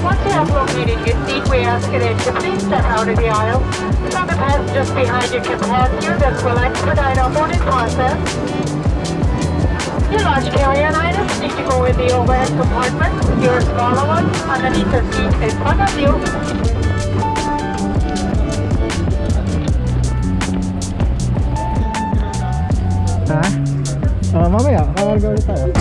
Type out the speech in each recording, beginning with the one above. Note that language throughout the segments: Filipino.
Once you have located your seat, we ask you to please step out of the aisle. So the passengers behind you can pass you. This will expedite our boarding process. Your large carry-on items need to go in the overhead compartment. Your smaller ones underneath the seat in front of you. Ha? Mamaya, kawarga ulit tayo.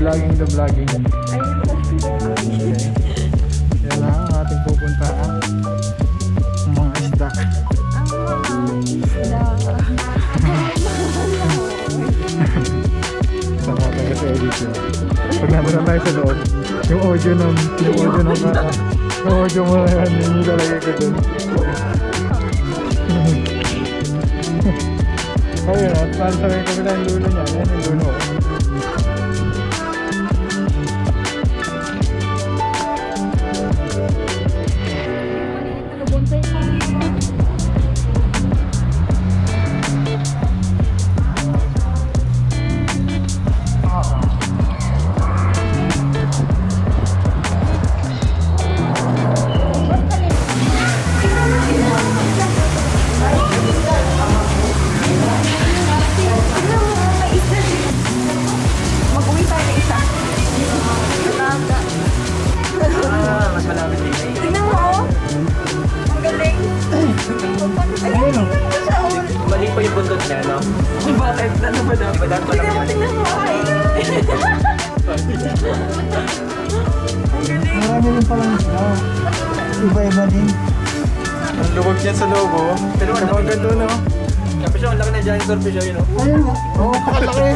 Vlogging the vlogging. Okay. Yan na ang ating pupuntahan. Ang mga isda. Sama tayo sa edition. Pag nandun na tayo sa loob, yung audio mo na yan, hindi talaga ko dun. Ayun na, parang sabi ko bila yung dulo niya. Yan yung dulo. Marami rin palang isda. Iba-iba din. Ang lubog niya sa loob, oh. Pero ang laki doon, oh. Kapag siya, ang laki na dyan yung surface siya, yun, oh. Ayun, oh. Oo, pakalaki.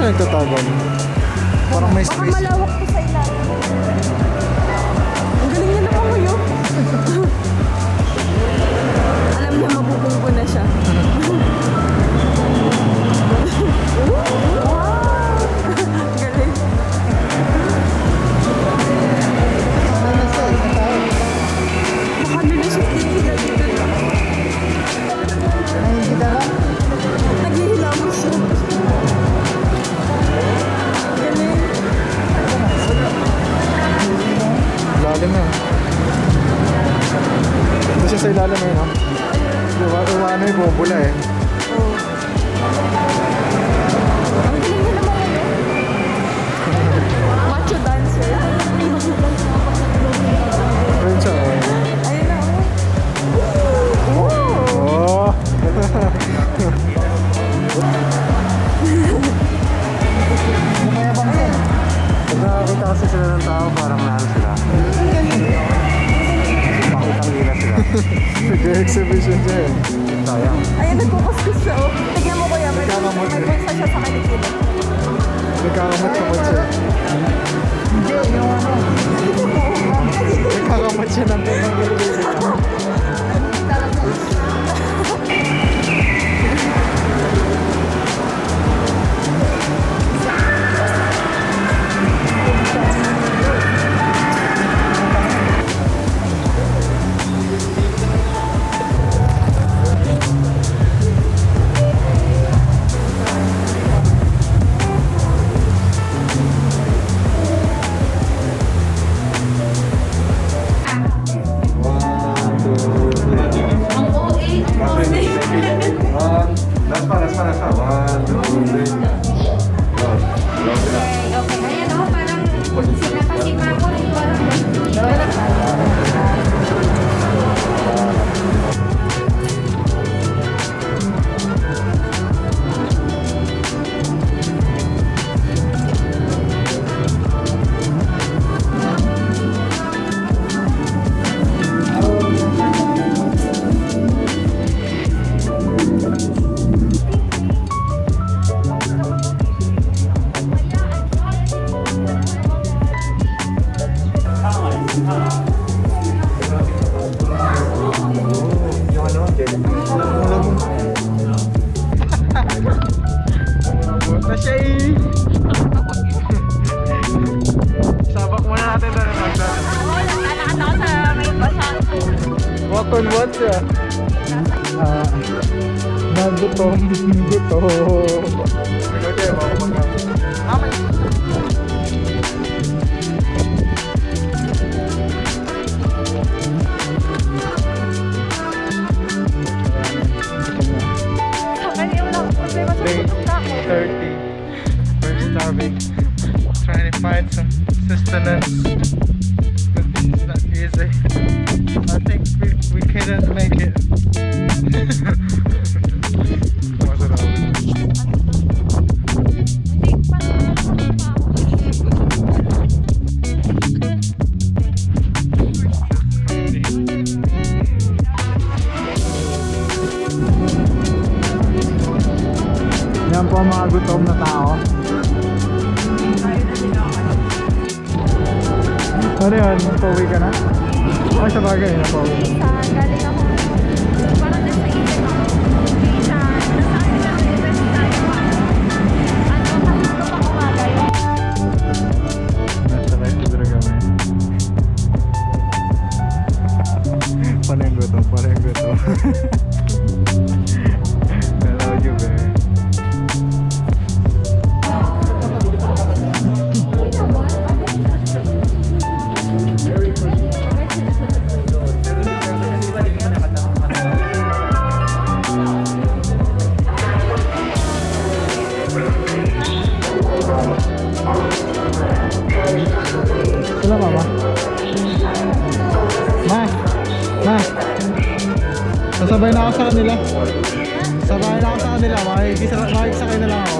Nagtatagan. Parang may space. Baka malawak po sa ilalim. Ang galing niya naman kayo. Alam niya mabubungko na siya. Wow! Galing. Makalilis yung titila dito. Naghihilamos siya. Ilalim na. Ito siya sa ilalim eh, no? Iwan yung bubula eh. Oo. Ang galing niya naman eh. Macho dancer. Ayun siya eh. Ayun na oh. Oh! Mayabang siya. Pag nakakita kasi sila ng tao, parang nahal sila. Pakitang nila sila. Nag-exhibition siya eh. Sayang. Ayun, nagkukuskus siya oh. Tignan mo kuya, may bulsa siya sa kalikila. Nagkakamot-kamot siya. Hindi, yung ano. Nakakamot siya ng pagkakalilig. Wakon what siya? Nagutom. Gutom. Ikaw siya, makakumang aman. Day 30. We're starving. Trying to find some sustenance. But it's not easy. I think we couldn't make it. Yan po ang mga gutom na tao. Ano yun? Pauwi ka na? Ay, sa bagay, napauwi na. Galing ako. Parang nasa isip ako. Isa, nasabi na ng event tayo. Ano, pa umaga yun. Nasa life ko talaga kami. Parang gutom, parang gutom. Hello, Jube. Sila mama? Ma! Sasabay na ako sa kanila. Sabay na ako sa kanila. Makikisakay na lang ako.